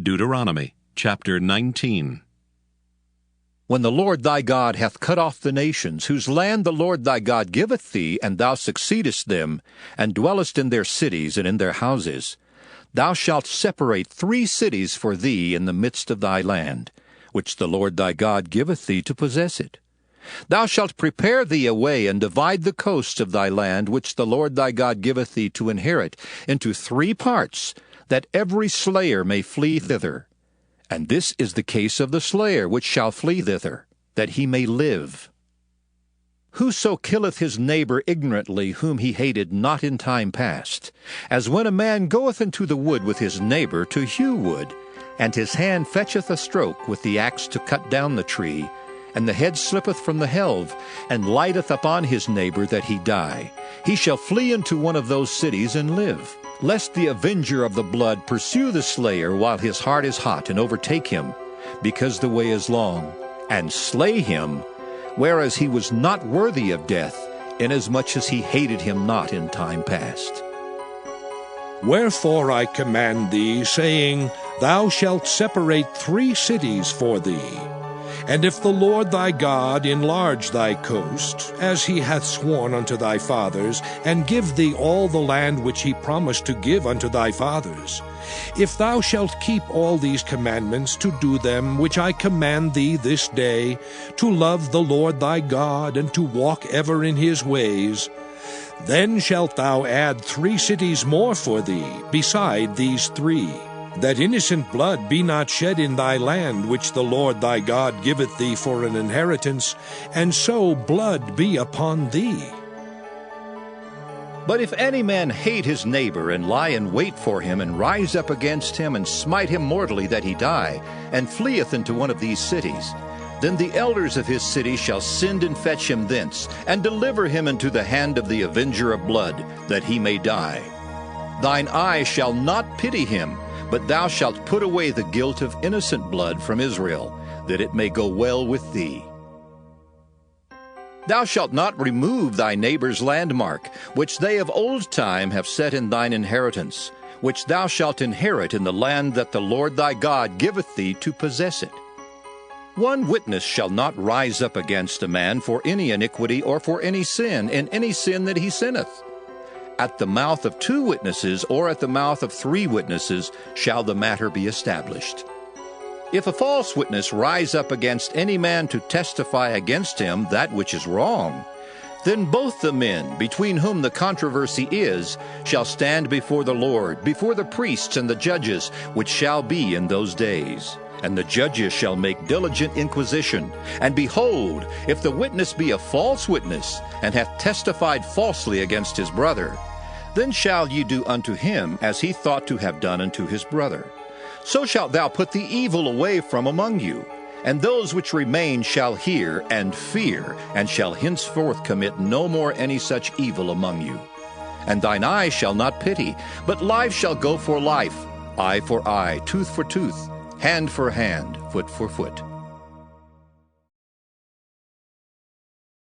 Deuteronomy chapter 19. When the Lord thy God hath cut off the nations, whose land the Lord thy God giveth thee, and thou succeedest them, and dwellest in their cities and in their houses, thou shalt separate 3 cities for thee in the midst of thy land, which the Lord thy God giveth thee to possess it. Thou shalt prepare thee a way, and divide the coasts of thy land, which the Lord thy God giveth thee to inherit, into 3 parts, that every slayer may flee thither. And this is the case of the slayer which shall flee thither, that he may live. Whoso killeth his neighbor ignorantly, whom he hated not in time past, as when a man goeth into the wood with his neighbor to hew wood, and his hand fetcheth a stroke with the axe to cut down the tree, and the head slippeth from the helve, and lighteth upon his neighbor that he die, he shall flee into one of those cities and live. Lest the avenger of the blood pursue the slayer while his heart is hot, and overtake him, because the way is long, and slay him, whereas he was not worthy of death, inasmuch as he hated him not in time past. Wherefore I command thee, saying, Thou shalt separate 3 cities for thee. And if the Lord thy God enlarge thy coast, as he hath sworn unto thy fathers, and give thee all the land which he promised to give unto thy fathers, if thou shalt keep all these commandments to do them which I command thee this day, to love the Lord thy God, and to walk ever in his ways, then shalt thou add 3 cities more for thee, beside these 3, that innocent blood be not shed in thy land, which the Lord thy God giveth thee for an inheritance, and so blood be upon thee. But if any man hate his neighbor, and lie in wait for him, and rise up against him, and smite him mortally that he die, and fleeth into one of these cities, then the elders of his city shall send and fetch him thence, and deliver him into the hand of the avenger of blood, that he may die. Thine eye shall not pity him, but thou shalt put away the guilt of innocent blood from Israel, that it may go well with thee. Thou shalt not remove thy neighbor's landmark, which they of old time have set in thine inheritance, which thou shalt inherit in the land that the Lord thy God giveth thee to possess it. One witness shall not rise up against a man for any iniquity or for any sin, in any sin that he sinneth. At the mouth of 2 witnesses, or at the mouth of 3 witnesses, shall the matter be established. If a false witness rise up against any man to testify against him that which is wrong, then both the men, between whom the controversy is, shall stand before the Lord, before the priests and the judges, which shall be in those days. And the judges shall make diligent inquisition. And behold, if the witness be a false witness, and hath testified falsely against his brother, then shall ye do unto him as he thought to have done unto his brother. So shalt thou put the evil away from among you. And those which remain shall hear and fear, and shall henceforth commit no more any such evil among you. And thine eye shall not pity, but life shall go for life, eye for eye, tooth for tooth, hand for hand, foot for foot.